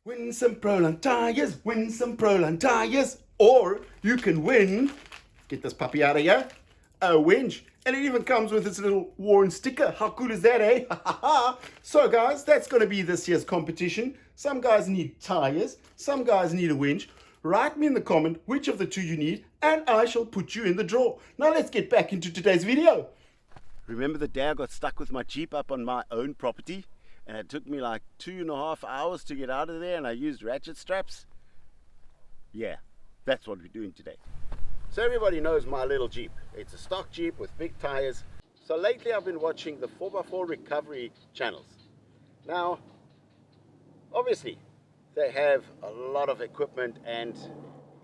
Win some Proline tyres, win some Proline tyres, or you can win, get this puppy out of here, a winch. And it even comes with its little worn sticker. How cool is that, eh? So guys, that's going to be this year's competition. Some guys need tyres, some guys need a winch. Write me in the comment which of the two you need, and I shall put you in the draw. Now let's get back into today's video. Remember the day I got stuck with my Jeep up on my own property? And it took me like 2.5 hours to get out of there, and I used ratchet straps. Yeah, that's what we're doing today. So everybody knows my little Jeep. It's a stock Jeep with big tires. So lately I've been watching the 4x4 recovery channels. Now, obviously, they have a lot of equipment and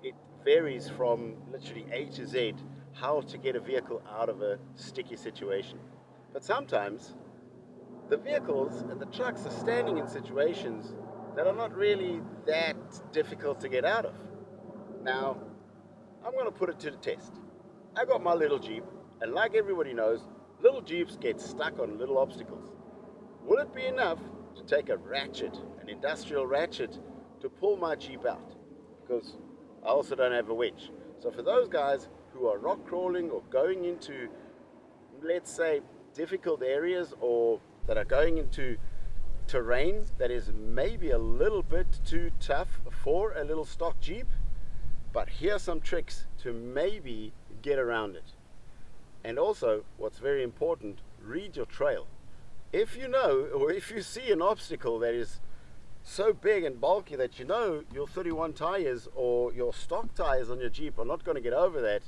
it varies from literally A to Z how to get a vehicle out of a sticky situation. But sometimes the vehicles and the trucks are standing in situations that are not really that difficult to get out of. Now, I'm going to put it to the test. I got my little Jeep, and like everybody knows, little Jeeps get stuck on little obstacles. Will it be enough to take a ratchet, an industrial ratchet, to pull my Jeep out? Because I also don't have a winch. So for those guys who are rock crawling or going into, let's say, difficult areas, or that are going into terrain that is maybe a little bit too tough for a little stock Jeep, but here's some tricks to maybe get around it. And also, what's very important, read your trail. If you know, or if you see an obstacle that is so big and bulky that you know your 31 tires or your stock tires on your Jeep are not going to get over that,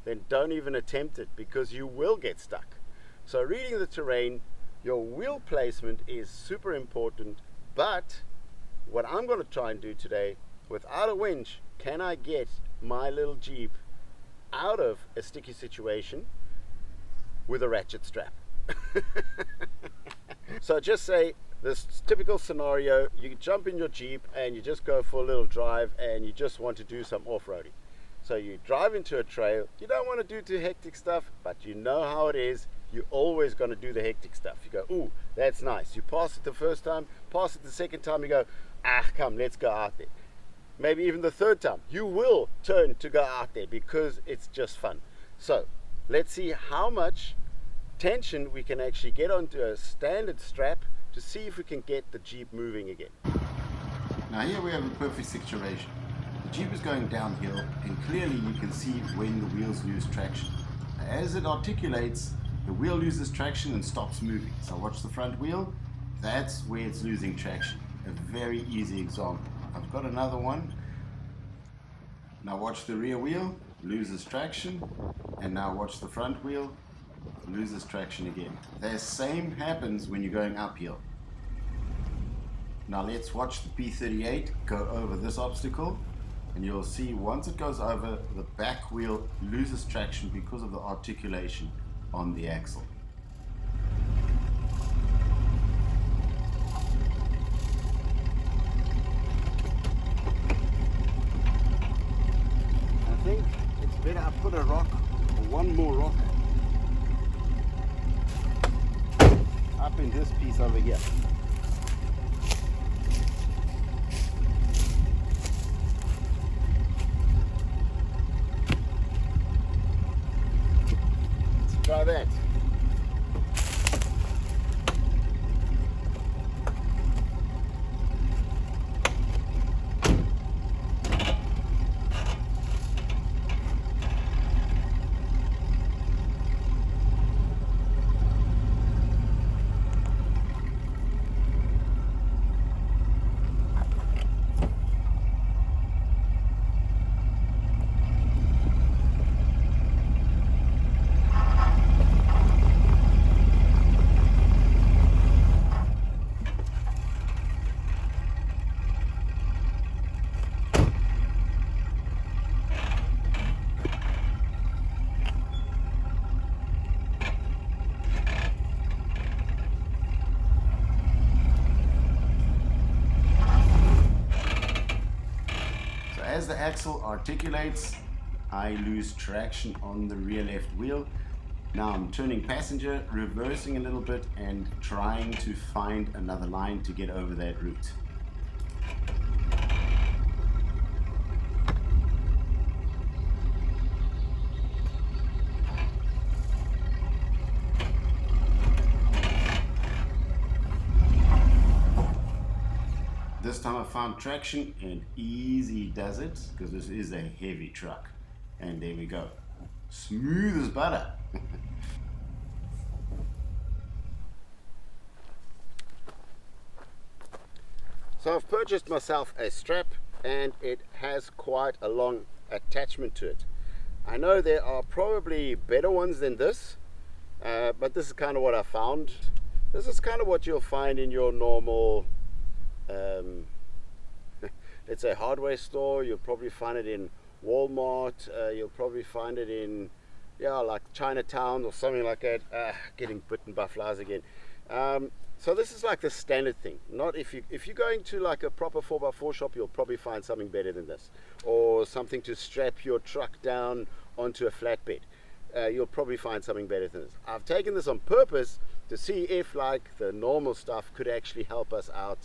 then don't even attempt it, because you will get stuck. So reading the terrain, your wheel placement is super important. But what I'm going to try and do today, without a winch, can I get my little Jeep out of a sticky situation with a ratchet strap? So just say this typical scenario, you jump in your Jeep and you just go for a little drive and you just want to do some off-roading. So you drive into a trail, you don't want to do too hectic stuff, but you know how it is. You're always going to do the hectic stuff. You go, ooh, that's nice. You pass it the first time, pass it the second time, you go, come, let's go out there. Maybe even the third time, you will turn to go out there because it's just fun. So let's see how much tension we can actually get onto a standard strap to see if we can get the Jeep moving again. Now here we have a perfect situation. The Jeep is going downhill, and clearly you can see when the wheels lose traction. As it articulates, the wheel loses traction and stops moving. So watch the front wheel, that's where it's losing traction. A very easy example. I've got another one. Now watch the rear wheel, loses traction, and now watch the front wheel, loses traction again. The same happens when you're going uphill. Now let's watch the P38 go over this obstacle, and you'll see once it goes over, the back wheel loses traction because of the articulation on the axle. I think it's better I put a rock, or one more rock, up in this piece over here. Let's try that. As the axle articulates, I lose traction on the rear left wheel. Now I'm turning passenger, reversing a little bit and trying to find another line to get over that route. This time I found traction, and easy does it, because this is a heavy truck. And there we go. Smooth as butter. So I've purchased myself a strap, and it has quite a long attachment to it. I know there are probably better ones than this, but this is kind of what I found. This is kind of what you'll find in your normal, let's say, hardware store. You'll probably find it in Walmart. You'll probably find it in, yeah, like Chinatown or something like that. Getting bitten by flies again. So this is like the standard thing. Not if you're going to like a proper 4x4 shop, you'll probably find something better than this, or something to strap your truck down onto a flatbed. You'll probably find something better than this. I've taken this on purpose to see if like the normal stuff could actually help us out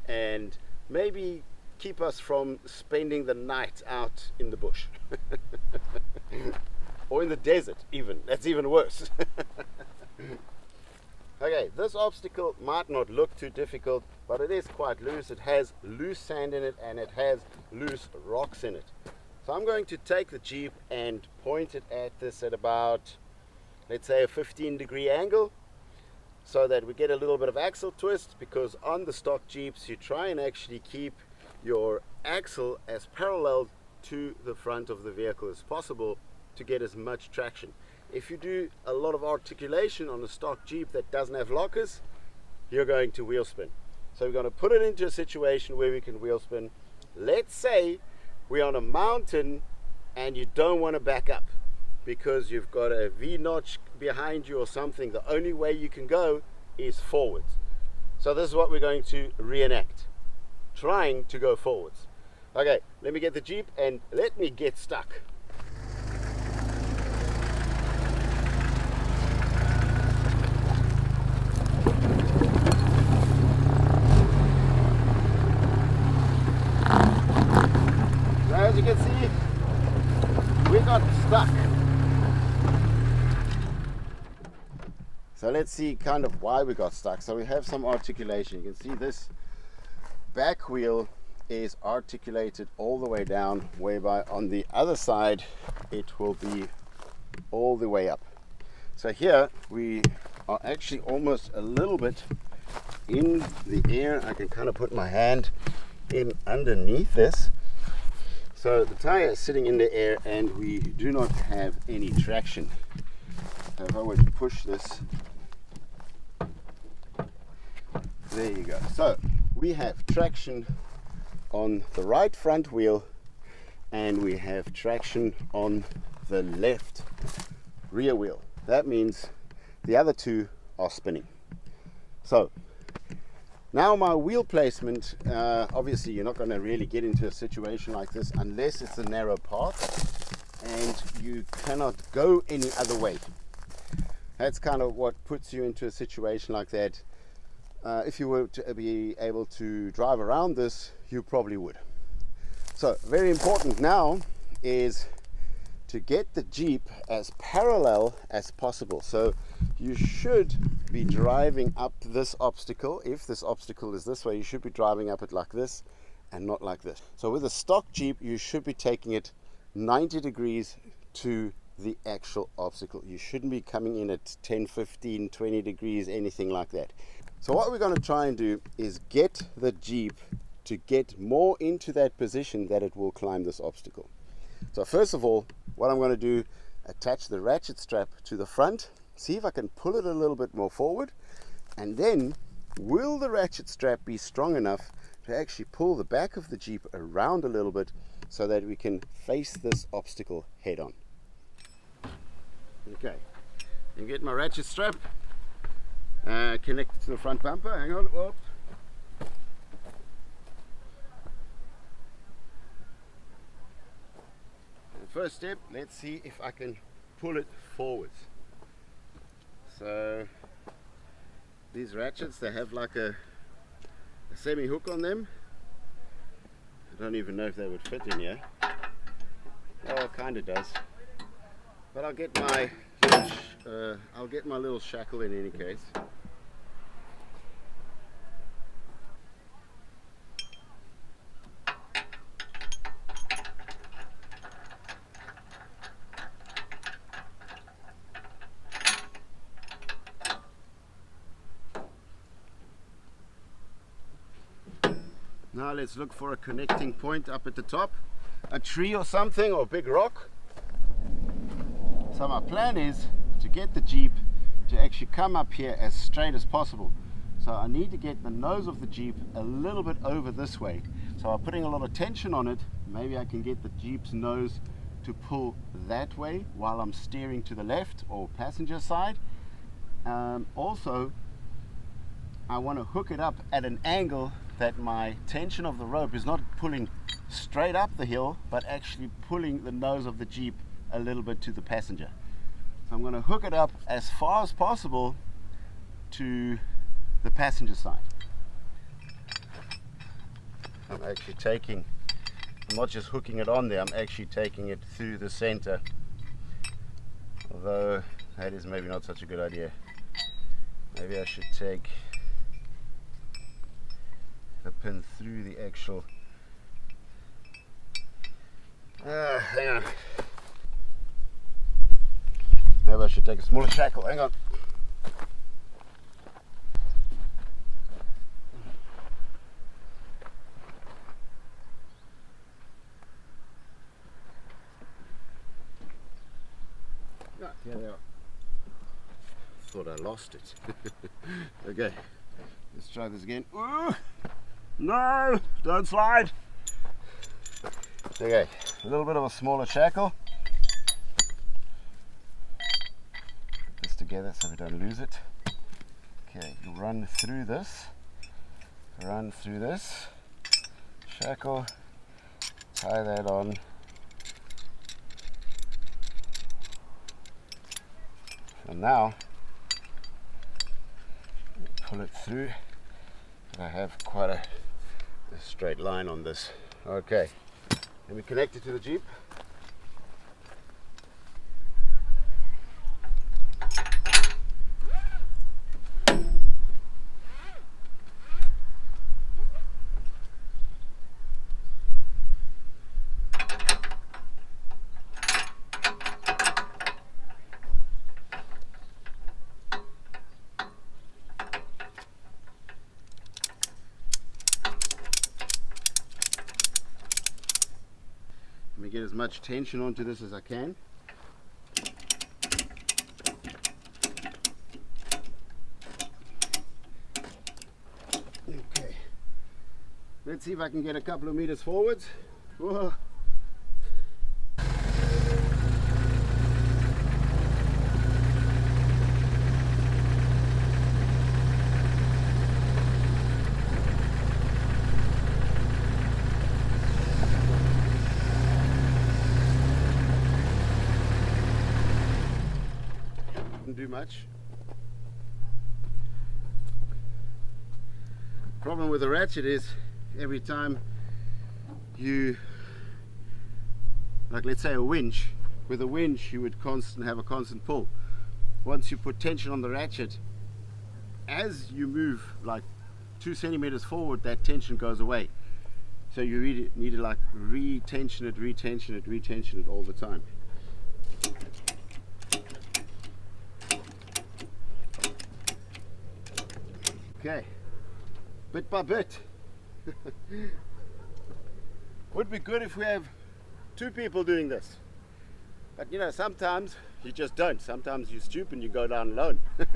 and maybe keep us from spending the night out in the bush or in the desert even. That's even worse. Okay, this obstacle might not look too difficult, but it is quite loose. It has loose sand in it, and it has loose rocks in it. So I'm going to take the Jeep and point it at this at about, let's say, a 15-degree angle, so that we get a little bit of axle twist, because on the stock Jeeps you try and actually keep your axle as parallel to the front of the vehicle as possible to get as much traction. If you do a lot of articulation on a stock Jeep that doesn't have lockers, you're going to wheel spin. So we're going to put it into a situation where we can wheel spin. Let's say we're on a mountain and you don't want to back up because you've got a V-notch behind you or something. The only way you can go is forwards. So this is what we're going to reenact, trying to go forwards. Okay, let me get the Jeep and let me get stuck. As you can see, we got stuck. So let's see kind of why we got stuck. So we have some articulation. You can see this back wheel is articulated all the way down, whereby on the other side it will be all the way up. So here we are actually almost a little bit in the air. I can kind of put my hand in underneath this. So the tire is sitting in the air and we do not have any traction. So if I were to push this, there you go. So we have traction on the right front wheel and we have traction on the left rear wheel. That means the other two are spinning. So now my wheel placement, obviously you're not going to really get into a situation like this unless it's a narrow path and you cannot go any other way. That's kind of what puts you into a situation like that. If you were to be able to drive around this, you probably would. So very important now is to get the Jeep as parallel as possible. So you should be driving up this obstacle. If this obstacle is this way, you should be driving up it like this and not like this. So with a stock Jeep, you should be taking it 90 degrees to the actual obstacle. You shouldn't be coming in at 10, 15, 20 degrees, anything like that. So what we're going to try and do is get the Jeep to get more into that position that it will climb this obstacle. So first of all, what I'm going to do, attach the ratchet strap to the front, see if I can pull it a little bit more forward, and then will the ratchet strap be strong enough to actually pull the back of the Jeep around a little bit so that we can face this obstacle head on. Okay, and get my ratchet strap connected to the front bumper. Hang on. Whoop. First step, let's see if I can pull it forwards. So these ratchets, they have like a semi hook on them. I don't even know if they would fit in here. Oh, it kind of does. But I'll get my little shackle in any case. Now let's look for a connecting point up at the top, a tree or something, or a big rock. So my plan is to get the Jeep to actually come up here as straight as possible. So I need to get the nose of the Jeep a little bit over this way. So I'm putting a lot of tension on it. Maybe I can get the Jeep's nose to pull that way while I'm steering to the left or passenger side. Also, I want to hook it up at an angle that my tension of the rope is not pulling straight up the hill, but actually pulling the nose of the Jeep a little bit to the passenger. So I'm going to hook it up as far as possible to the passenger side. I'm not just hooking it on there, I'm actually taking it through the center. Although that is maybe not such a good idea. Maybe I should take the pin through the actual. Hang on. Maybe I should take a smaller shackle. Hang on. Here they are. Thought I lost it. Okay, let's try this again. Ooh, no, don't slide. Okay, a little bit of a smaller shackle. Put this together so we don't lose it. Okay, you run through this, shackle, tie that on. And now pull it through. I have quite a straight line on this. Okay, let me connect it to the Jeep. Let me get as much tension onto this as I can. Okay, let's see if I can get a couple of meters forwards. Whoa. Do much. Problem with the Ratchet is every time you, like let's say a winch, with a winch you would have a constant pull. Once you put tension on the Ratchet, as you move like 2 centimeters forward, that tension goes away. So you really need to like re-tension it all the time. Okay, bit by bit. Would be good if we have 2 people doing this. But you know, sometimes you just don't. Sometimes you're stupid and you go down alone. What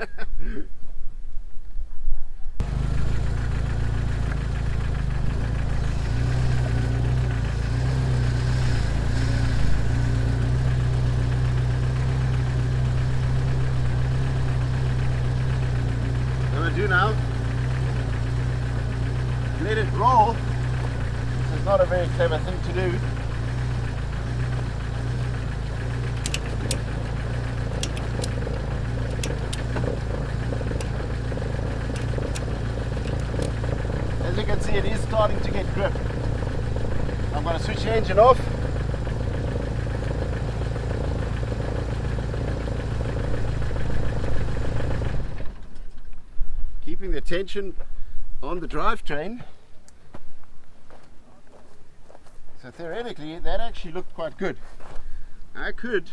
I'm gonna do now, let it roll. This is not a very clever thing to do. As you can see, it is starting to get grip. I'm going to switch the engine off. Keeping the tension on the drivetrain. So theoretically that actually looked quite good. I could,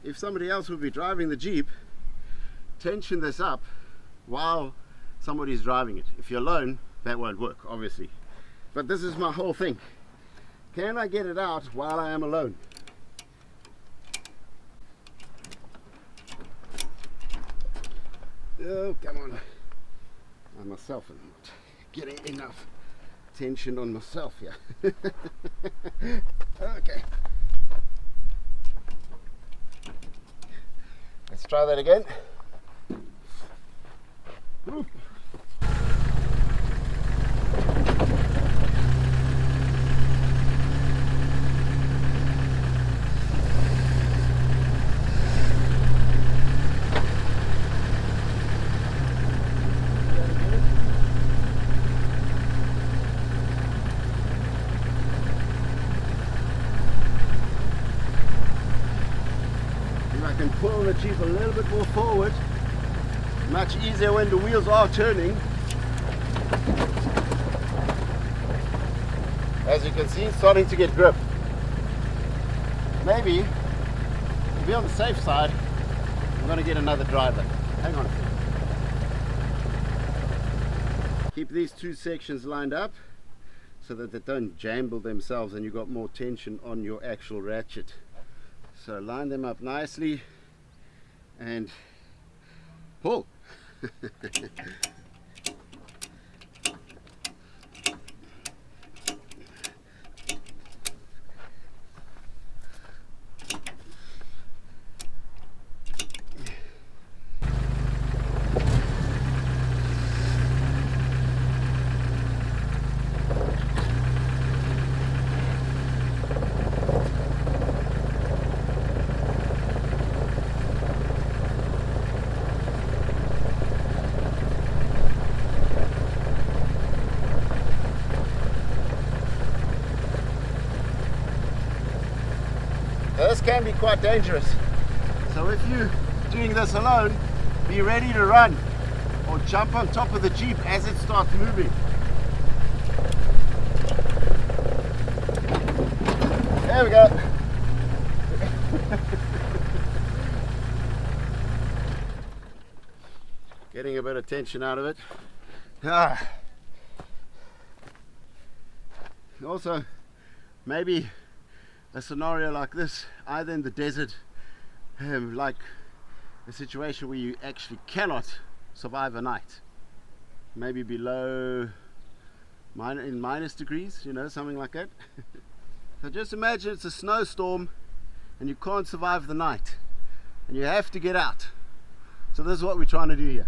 if somebody else would be driving the Jeep, tension this up while somebody's driving it. If you're alone, that won't work, obviously. But this is my whole thing. Can I get it out while I am alone? Oh, come on. I myself am not getting enough tension on myself here. Okay. Let's try that again. Whoop. Pull the Jeep a little bit more forward. Much easier when the wheels are turning. As you can see, it's starting to get grip. Maybe, to be on the safe side, I'm going to get another driver. Hang on a second. Keep these two sections lined up so that they don't jumble themselves and you've got more tension on your actual ratchet. So line them up nicely and pull. This can be quite dangerous. So if you're doing this alone, be ready to run or jump on top of the Jeep as it starts moving. There we go. Getting a bit of tension out of it. Also, maybe a scenario like this, either in the desert, like a situation where you actually cannot survive a night, maybe below in minus degrees, you know, something like that. So just imagine it's a snowstorm and you can't survive the night and you have to get out. So this is what we're trying to do here.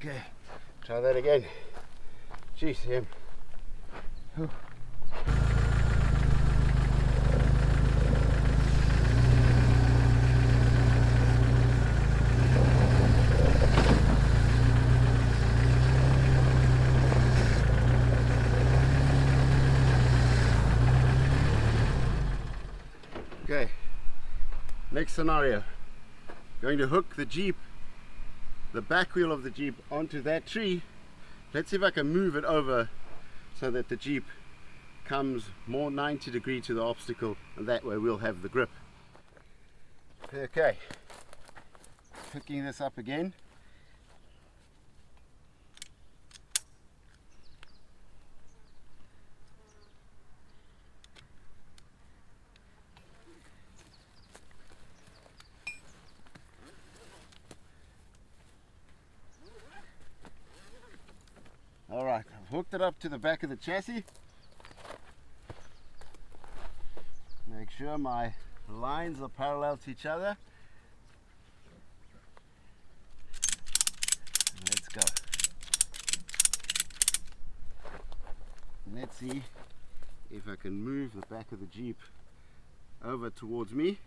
Okay, try that again. Jeez, him. Okay, next scenario. Going to hook the Jeep, the back wheel of the Jeep, onto that tree. Let's see if I can move it over so that the Jeep comes more 90 degrees to the obstacle, and that way we'll have the grip. Okay, hooking this up again. Alright, I've hooked it up to the back of the chassis. Make sure my lines are parallel to each other. Let's go. Let's see if I can move the back of the Jeep over towards me.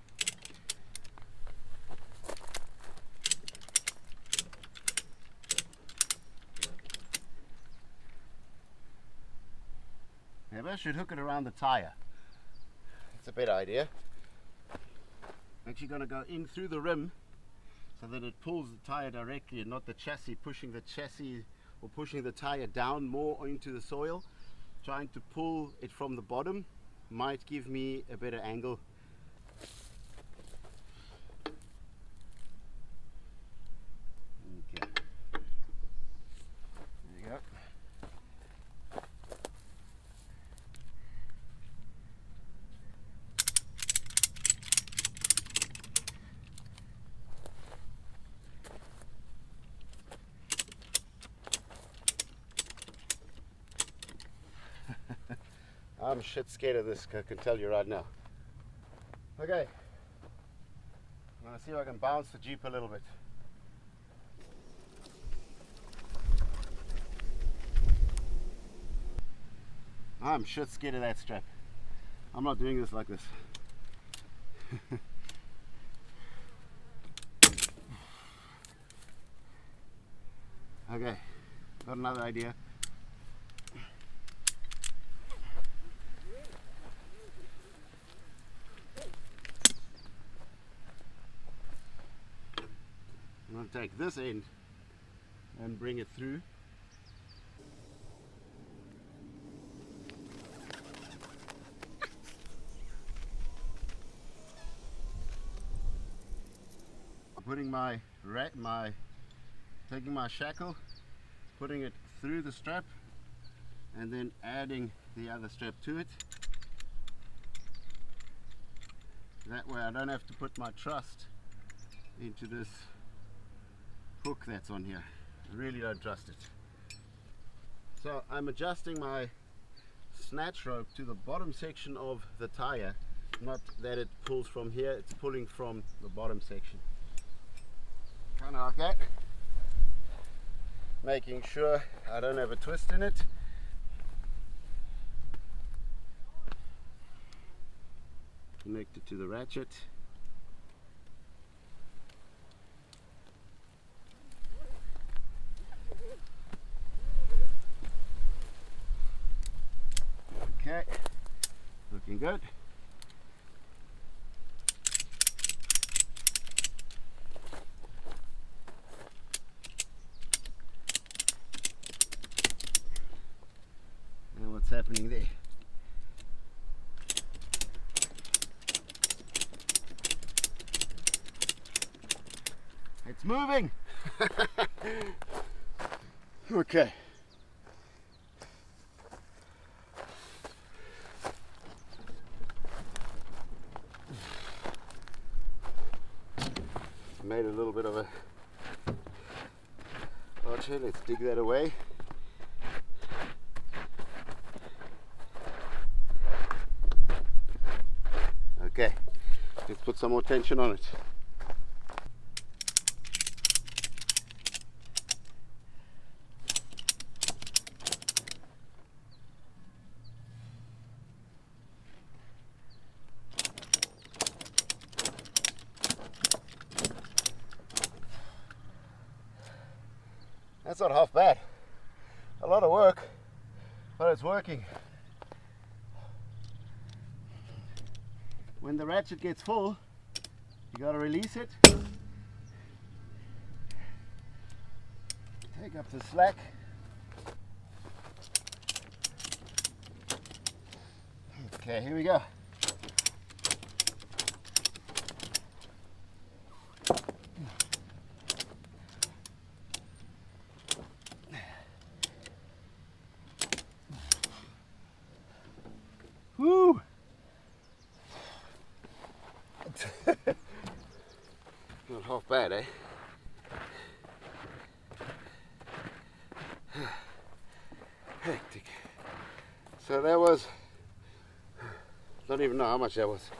Maybe I should hook it around the tire. That's a better idea. I'm actually going to go in through the rim so that it pulls the tire directly and not the chassis pushing the chassis or pushing the tire down more into the soil. Trying to pull it from the bottom might give me a better angle. I'm shit scared of this, I can tell you right now. Okay, I'm gonna see if I can bounce the Jeep a little bit. I'm shit scared of that strap. I'm not doing this like this. Okay, got another idea. I'm going to take this end and bring it through. Putting taking my shackle, putting it through the strap, and then adding the other strap to it. That way I don't have to put my trust into this hook that's on here. I really don't trust it. So I'm adjusting my snatch rope to the bottom section of the tire, not that it pulls from here, it's pulling from the bottom section. Kind of like that. Making sure I don't have a twist in it. Connect it to the ratchet. Okay, looking good. And what's happening there? It's moving! Okay. Made a little bit of a archer. Let's dig that away. Okay, let's put some more tension on it. That's not half bad. A lot of work, but it's working. When the ratchet gets full, you gotta release it. Take up the slack. Okay, here we go. Woo! Not half bad, eh? Hectic. So that was, don't even know how much that was.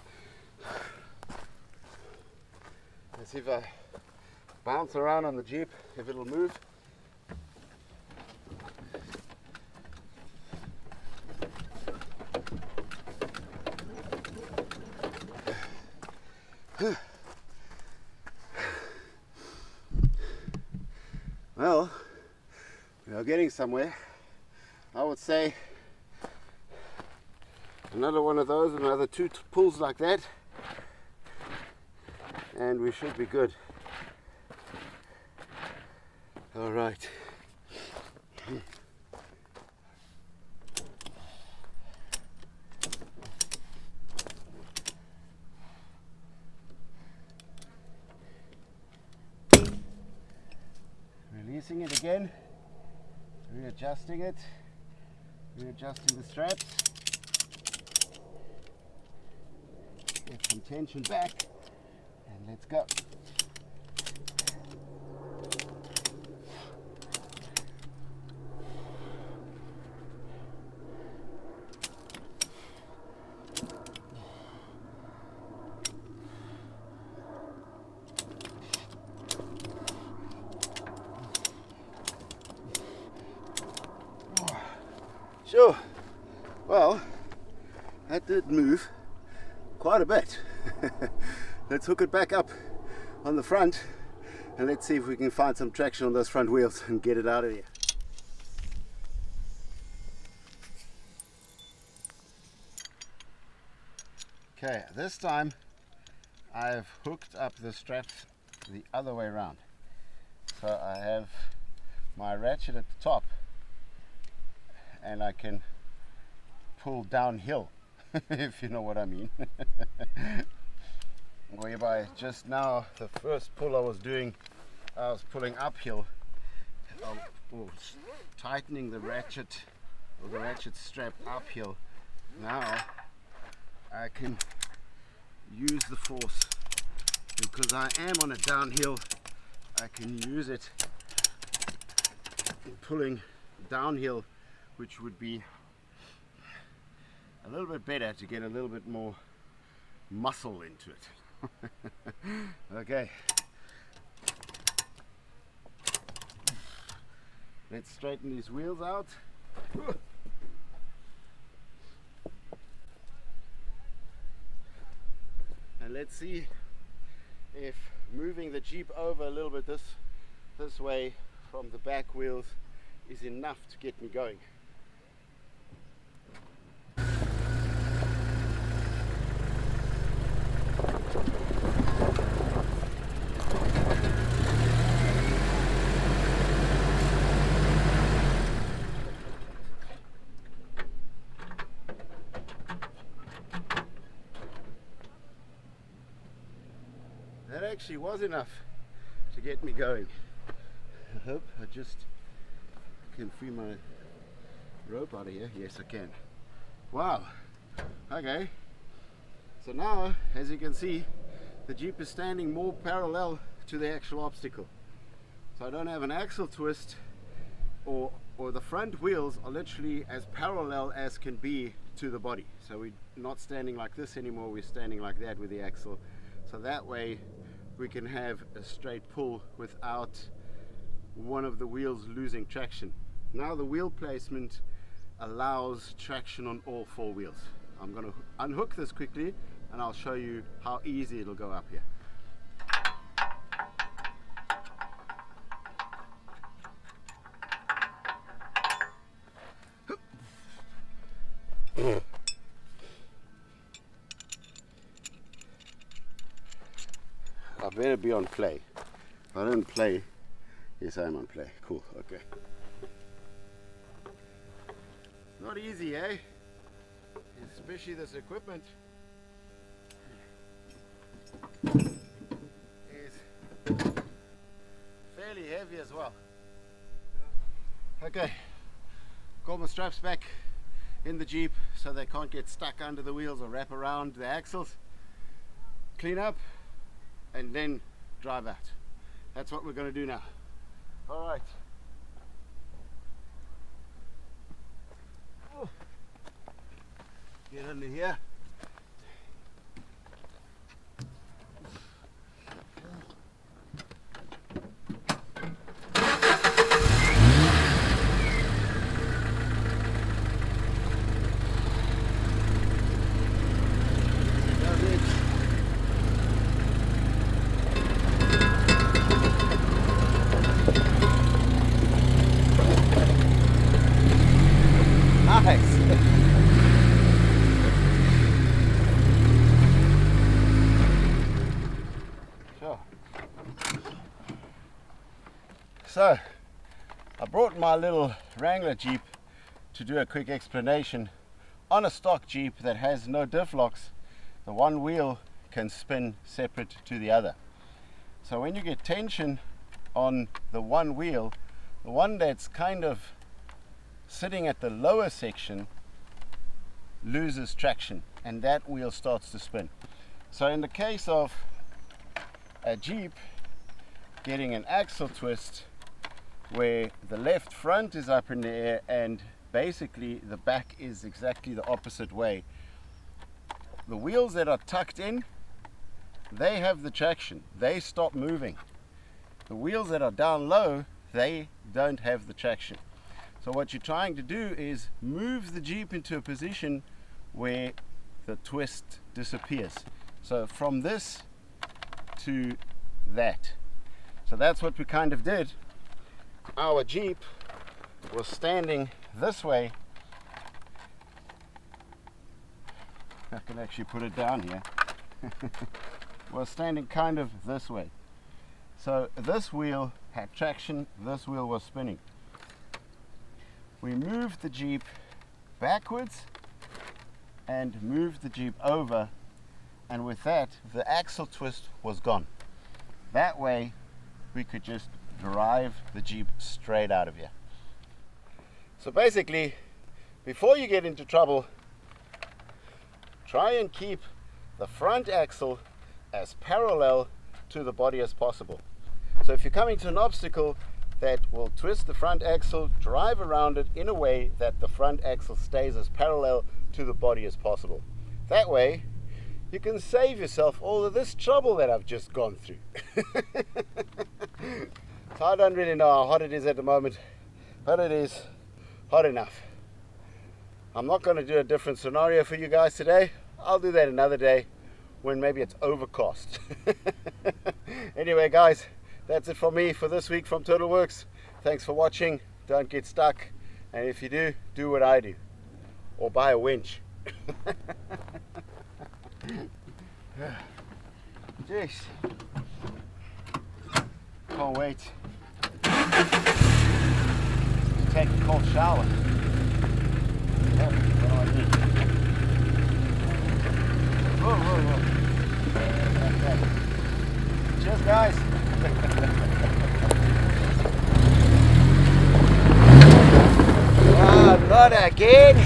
Let's see if I bounce around on the Jeep, if it'll move. Well, we are getting somewhere. I would say another one of those, another two pulls like that, and we should be good. All right. Releasing it again, readjusting it, readjusting the straps, get some tension back, and let's go. Sure. Well, that did move quite a bit. Let's hook it back up on the front and let's see if we can find some traction on those front wheels and get it out of here. Okay, this time I've hooked up the straps the other way around. So I have my ratchet at the top and I can pull downhill, if you know what I mean. Whereby just now the first pull I was doing, I was pulling uphill, tightening the ratchet or the ratchet strap uphill. Now I can use the force because I am on a downhill. I can use it pulling downhill, which would be a little bit better to get a little bit more muscle into it. Okay, let's straighten these wheels out. And let's see if moving the Jeep over a little bit this way from the back wheels is enough to get me going. That actually was enough to get me going. I hope I just can free my rope out of here. Yes, I can. Wow. Okay. So now, as you can see, the Jeep is standing more parallel to the actual obstacle. So I don't have an axle twist, or the front wheels are literally as parallel as can be to the body. So we're not standing like this anymore, we're standing like that with the axle. So that way we can have a straight pull without one of the wheels losing traction. Now the wheel placement allows traction on all four wheels. I'm going to unhook this quickly and I'll show you how easy it'll go up here. I better be on play. If I don't play, yes, I'm on play. Cool, okay. Not easy, eh? Especially this equipment is fairly heavy as well. Okay, got my straps back in the Jeep so they can't get stuck under the wheels or wrap around the axles. Clean up and then drive out. That's what we're going to do now. All right. Get under here. So, I brought my little Wrangler Jeep to do a quick explanation. On a stock Jeep that has no diff locks, the one wheel can spin separate to the other. So when you get tension on the one wheel, the one that's kind of sitting at the lower section loses traction and that wheel starts to spin. So in the case of a Jeep getting an axle twist where the left front is up in the air and basically the back is exactly the opposite way, the wheels that are tucked in, they have the traction, they stop moving. The wheels that are down low, they don't have the traction. So what you're trying to do is move the Jeep into a position where the twist disappears. So from this to that. So that's what we kind of did. Our Jeep was standing this way. I can actually put it down here. Was standing kind of this way. So this wheel had traction, this wheel was spinning. We moved the Jeep backwards and moved the Jeep over, and with that the axle twist was gone. That way we could just drive the Jeep straight out of here. So basically, before you get into trouble, try and keep the front axle as parallel to the body as possible. So if you're coming to an obstacle that will twist the front axle, drive around it in a way that the front axle stays as parallel to the body as possible. That way you can save yourself all of this trouble that I've just gone through. So I don't really know how hot it is at the moment, but it is hot enough. I'm not going to do a different scenario for you guys today. I'll do that another day when maybe it's overcast. Anyway guys, that's it from me for this week from Total Works. Thanks for watching. Don't get stuck, and if you do, do what I do, or buy a winch. Jeez, can't wait to take a cold shower. Yeah, what do I do? Whoa, whoa, whoa. Okay. Cheers guys. Ah, not again.